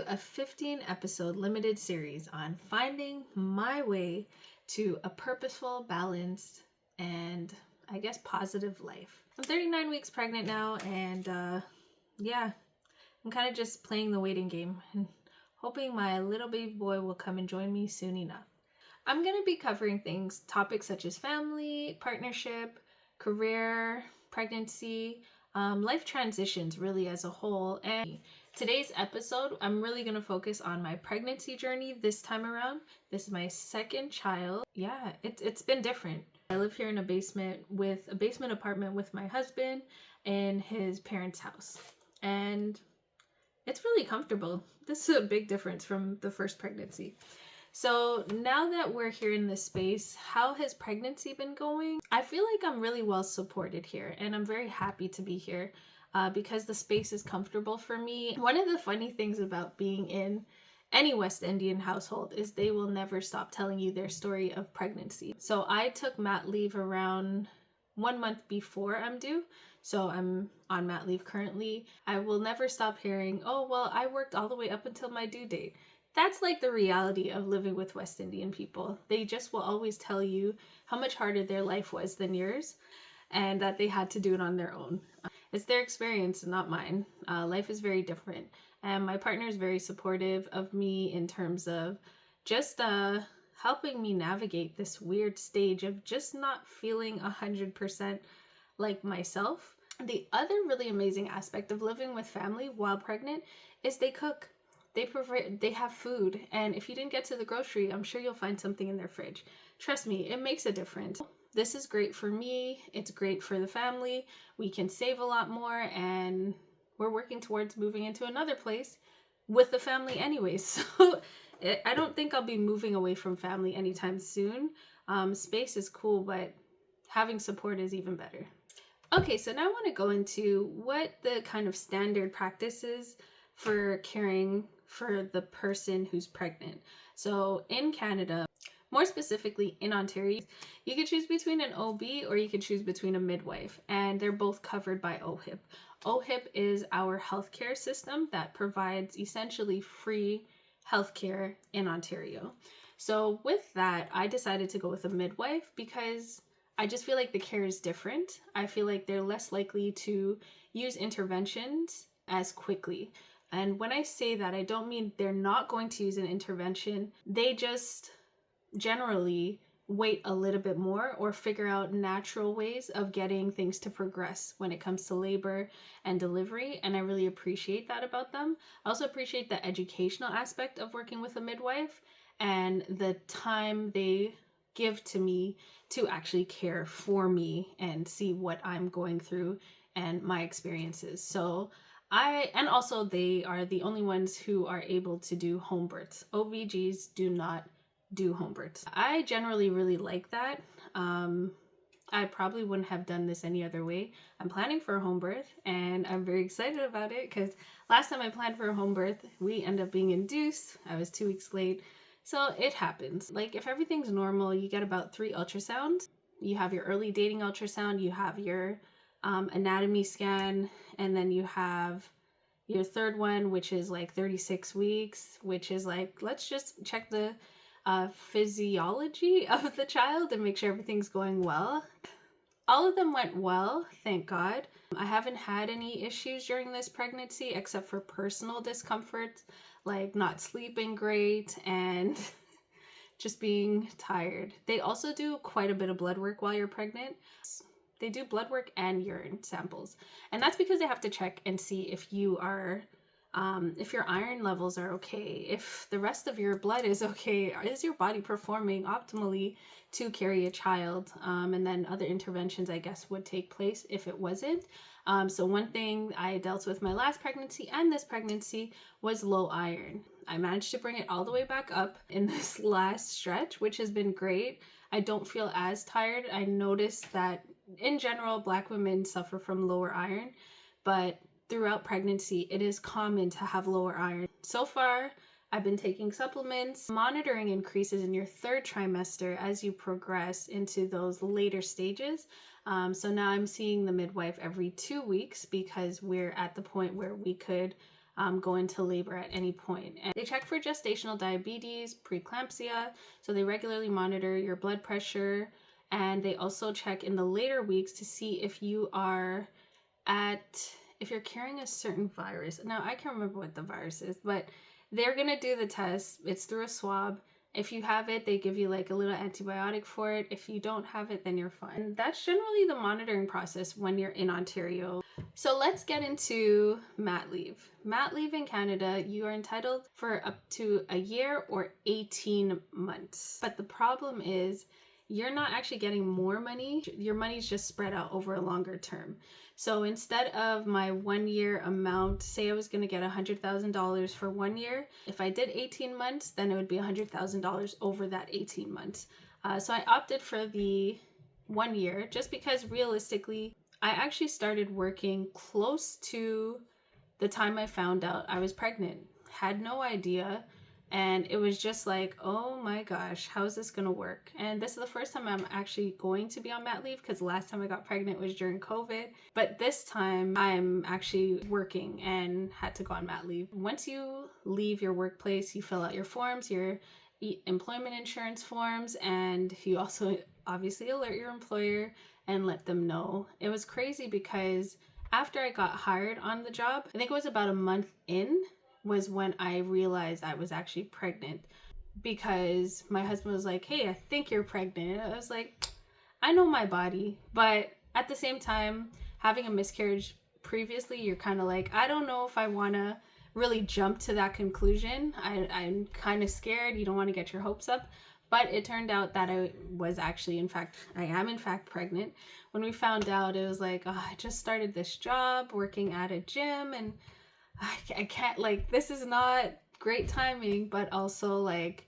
a 15 episode limited series on finding my way to a purposeful, balanced, and I guess positive life. I'm 39 weeks pregnant now, and I'm kind of just playing the waiting game and hoping my little baby boy will come and join me soon enough. I'm going to be covering topics such as family, partnership, career, pregnancy, life transitions really as a whole. And today's episode, I'm really going to focus on my pregnancy journey this time around. This is my second child. Yeah, it's been different. I live here in a basement apartment with my husband in his parents' house. And it's really comfortable. This is a big difference from the first pregnancy. So now that we're here in this space, how has pregnancy been going? I feel like I'm really well supported here, and I'm very happy to be here because the space is comfortable for me. One of the funny things about being in any West Indian household is they will never stop telling you their story of pregnancy. So I took mat leave around 1 month before I'm due. So I'm on mat leave currently. I will never stop hearing, oh, well, I worked all the way up until my due date. That's like the reality of living with West Indian people. They just will always tell you how much harder their life was than yours and that they had to do it on their own. It's their experience, not mine. Life is very different. And my partner is very supportive of me in terms of just helping me navigate this weird stage of just not feeling 100% like myself. The other really amazing aspect of living with family while pregnant is they cook. They have food, and if you didn't get to the grocery, I'm sure you'll find something in their fridge. Trust me, it makes a difference. This is great for me. It's great for the family. We can save a lot more, and we're working towards moving into another place with the family anyways. So I don't think I'll be moving away from family anytime soon. Space is cool, but having support is even better. Okay, so now I want to go into what the kind of standard practice is for caring for the person who's pregnant. So in Canada, more specifically in Ontario, you can choose between an OB or you can choose between a midwife, and they're both covered by OHIP. OHIP is our healthcare system that provides essentially free healthcare in Ontario. So with that, I decided to go with a midwife because I just feel like the care is different. I feel like they're less likely to use interventions as quickly. And when I say that, I don't mean they're not going to use an intervention. They just generally wait a little bit more or figure out natural ways of getting things to progress when it comes to labor and delivery. And I really appreciate that about them. I also appreciate the educational aspect of working with a midwife and the time they give to me to actually care for me and see what I'm going through and my experiences. So and also they are the only ones who are able to do home births. OBGYNs do not do home births. I generally really like that. I probably wouldn't have done this any other way. I'm planning for a home birth and I'm very excited about it because last time I planned for a home birth, we ended up being induced. I was 2 weeks late. So it happens. Like if everything's normal, you get about 3 ultrasounds. You have your early dating ultrasound, you have your anatomy scan, and then you have your third one, which is like 36 weeks, which is like, let's just check the physiology of the child and make sure everything's going well. All of them went well, thank God. I haven't had any issues during this pregnancy except for personal discomfort, like not sleeping great and just being tired. They also do quite a bit of blood work while you're pregnant. They do blood work and urine samples. And that's because they have to check and see if you are, if your iron levels are okay, if the rest of your blood is okay, is your body performing optimally to carry a child? And then other interventions, I guess, would take place if it wasn't. So one thing I dealt with my last pregnancy and this pregnancy was low iron. I managed to bring it all the way back up in this last stretch, which has been great. I don't feel as tired. I noticed that in general, Black women suffer from lower iron, but throughout pregnancy, it is common to have lower iron. So far, I've been taking supplements. Monitoring increases in your third trimester as you progress into those later stages. So now I'm seeing the midwife every 2 weeks because we're at the point where we could go into labor at any point. And they check for gestational diabetes, preeclampsia, so they regularly monitor your blood pressure, and they also check in the later weeks to see if you are if you're carrying a certain virus. Now, I can't remember what the virus is, but they're going to do the test. It's through a swab. If you have it, they give you like a little antibiotic for it. If you don't have it, then you're fine. And that's generally the monitoring process when you're in Ontario. So let's get into mat leave. Mat leave in Canada, you are entitled for up to a year or 18 months. But the problem is you're not actually getting more money. Your money's just spread out over a longer term. So instead of my 1 year amount, say I was going to get $100,000 for 1 year, if I did 18 months, then it would be $100,000 over that 18 months. So I opted for the 1 year just because realistically, I actually started working close to the time I found out I was pregnant. Had no idea. And it was just like, oh my gosh, how is this going to work? And this is the first time I'm actually going to be on mat leave, because the last time I got pregnant was during COVID. But this time I'm actually working and had to go on mat leave. Once you leave your workplace, you fill out your forms, your employment insurance forms, and you also obviously alert your employer and let them know. It was crazy because after I got hired on the job, I think it was about a month in, was when I realized I was actually pregnant, because my husband was like, hey, I think you're pregnant. And I was like, I know my body. But at the same time, having a miscarriage previously, you're kind of like, I don't know if I want to really jump to that conclusion. I'm kind of scared. You don't want to get your hopes up. But it turned out that I am in fact pregnant. When we found out, it was like, oh, I just started this job working at a gym, and I can't, like, this is not great timing, but also like,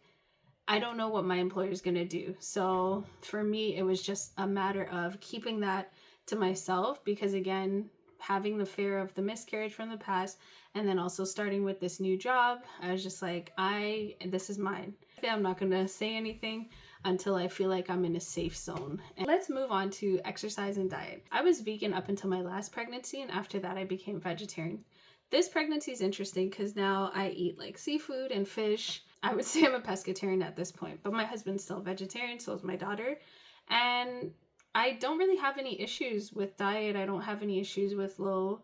I don't know what my employer is going to do. So for me, it was just a matter of keeping that to myself, because again, having the fear of the miscarriage from the past, and then also starting with this new job, I was just like, this is mine. I'm not going to say anything until I feel like I'm in a safe zone. And let's move on to exercise and diet. I was vegan up until my last pregnancy, and after that I became vegetarian. This pregnancy is interesting because now I eat like seafood and fish. I would say I'm a pescatarian at this point, but my husband's still vegetarian, so is my daughter. And I don't really have any issues with diet. I don't have any issues with low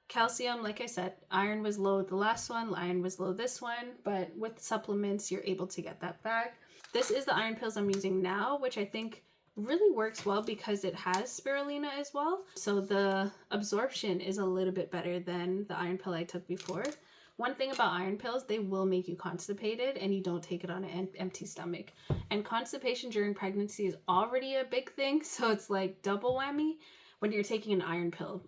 calcium. Like I said, iron was low the last one, iron was low this one, but with supplements, you're able to get that back. This is the iron pills I'm using now, which I think really works well because it has spirulina as well. So the absorption is a little bit better than the iron pill I took before. One thing about iron pills, they will make you constipated, and you don't take it on an empty stomach. And constipation during pregnancy is already a big thing, so it's like double whammy when you're taking an iron pill.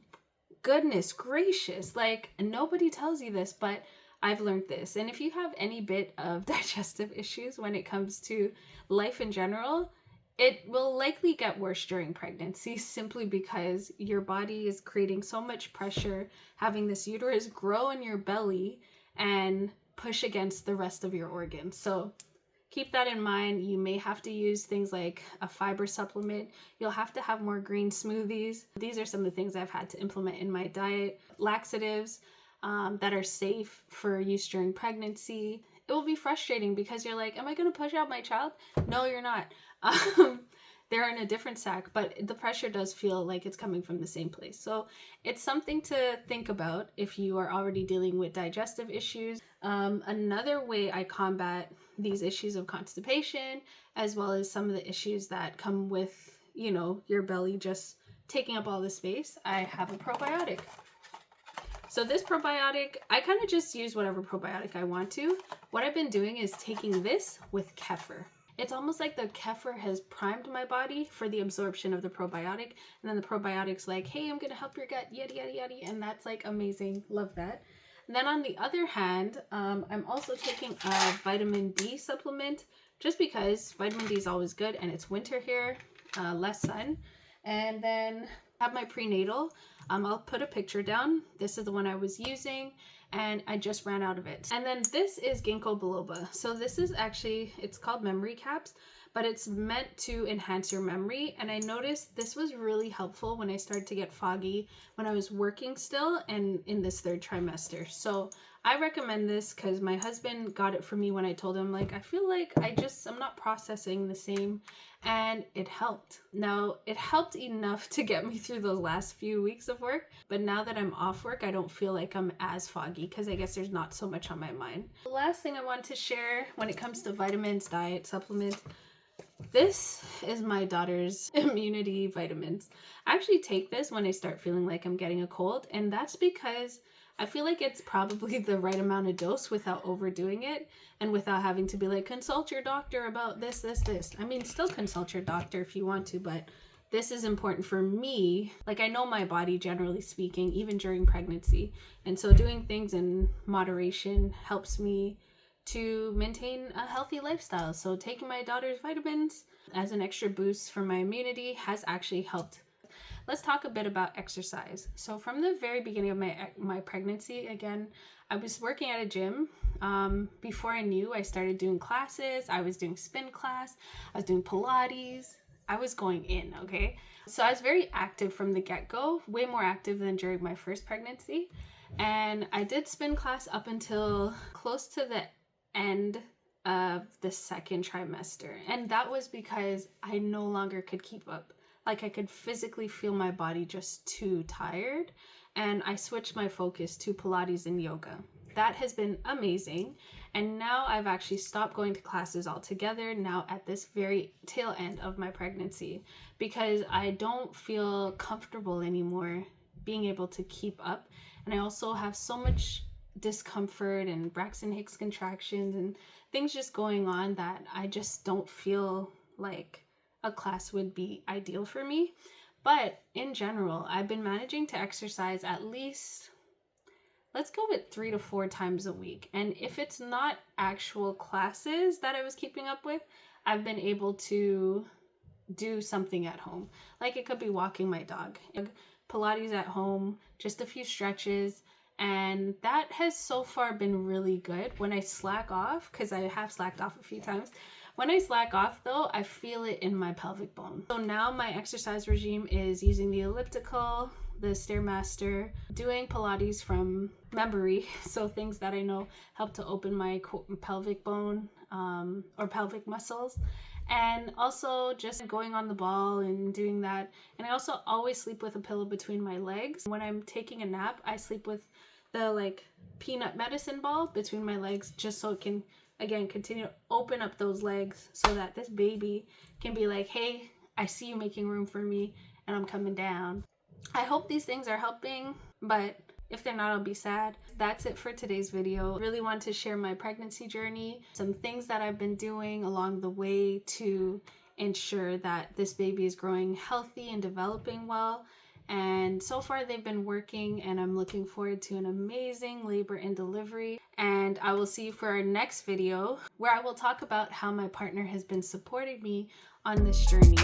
Goodness gracious, like nobody tells you this, but I've learned this. And if you have any bit of digestive issues when it comes to life in general, it will likely get worse during pregnancy, simply because your body is creating so much pressure, having this uterus grow in your belly and push against the rest of your organs. So keep that in mind. You may have to use things like a fiber supplement. You'll have to have more green smoothies. These are some of the things I've had to implement in my diet. Laxatives that are safe for use during pregnancy. It will be frustrating because you're like, am I going to push out my child? No, you're not. They're in a different sac, but the pressure does feel like it's coming from the same place. So it's something to think about if you are already dealing with digestive issues. Another way I combat these issues of constipation, as well as some of the issues that come with, you know, your belly just taking up all the space, I have a probiotic. So this probiotic, I kind of just use whatever probiotic I want to. What I've been doing is taking this with kefir. It's almost like the kefir has primed my body for the absorption of the probiotic. And then the probiotic's like, hey, I'm going to help your gut, yada, yada, yada. And that's like amazing. Love that. And then on the other hand, I'm also taking a vitamin D supplement, just because vitamin D is always good, and it's winter here, less sun. And then I have my prenatal. I'll put a picture down. This is the one I was using, and I just ran out of it. And then this is ginkgo biloba. So this is actually, it's called memory caps, but it's meant to enhance your memory. And I noticed this was really helpful when I started to get foggy when I was working still and in this 3rd trimester. So I recommend this because my husband got it for me when I told him, like, I feel like I'm not processing the same, and it helped. Now, it helped enough to get me through those last few weeks of work, but now that I'm off work, I don't feel like I'm as foggy because I guess there's not so much on my mind. The last thing I want to share when it comes to vitamins, diet, supplements, this is my daughter's immunity vitamins. I actually take this when I start feeling like I'm getting a cold, and that's because I feel like it's probably the right amount of dose without overdoing it and without having to be like, consult your doctor about this. I mean, still consult your doctor if you want to, but this is important for me. Like, I know my body, generally speaking, even during pregnancy. And so doing things in moderation helps me to maintain a healthy lifestyle. So taking my daughter's vitamins as an extra boost for my immunity has actually helped. Let's talk a bit about exercise. So from the very beginning of my pregnancy, again, I was working at a gym. Before I knew, I started doing classes. I was doing spin class. I was doing Pilates. I was going in, okay? So I was very active from the get-go, way more active than during my first pregnancy. And I did spin class up until close to the end of the 2nd trimester. And that was because I no longer could keep up. Like, I could physically feel my body just too tired, and I switched my focus to Pilates and yoga. That has been amazing, and now I've actually stopped going to classes altogether now at this very tail end of my pregnancy because I don't feel comfortable anymore being able to keep up, and I also have so much discomfort and Braxton Hicks contractions and things just going on that I just don't feel like a class would be ideal for me. But in general, I've been managing to exercise at least, let's go with 3 to 4 times a week. And if it's not actual classes that I was keeping up with, I've been able to do something at home. Like, it could be walking my dog, Pilates at home, just a few stretches. And that has so far been really good. When I slack off, because I have slacked off a few times, when I slack off though, I feel it in my pelvic bone. So now my exercise regime is using the elliptical, the Stairmaster, doing Pilates from memory. So things that I know help to open my pelvic bone or pelvic muscles. And also just going on the ball and doing that. And I also always sleep with a pillow between my legs. When I'm taking a nap, I sleep with the like peanut medicine ball between my legs just so it can, again, continue to open up those legs so that this baby can be like, hey, I see you making room for me and I'm coming down. I hope these things are helping, but if they're not, I'll be sad. That's it for today's video. Really want to share my pregnancy journey, some things that I've been doing along the way to ensure that this baby is growing healthy and developing well. And so far they've been working, and I'm looking forward to an amazing labor and delivery. And I will see you for our next video where I will talk about how my partner has been supporting me on this journey.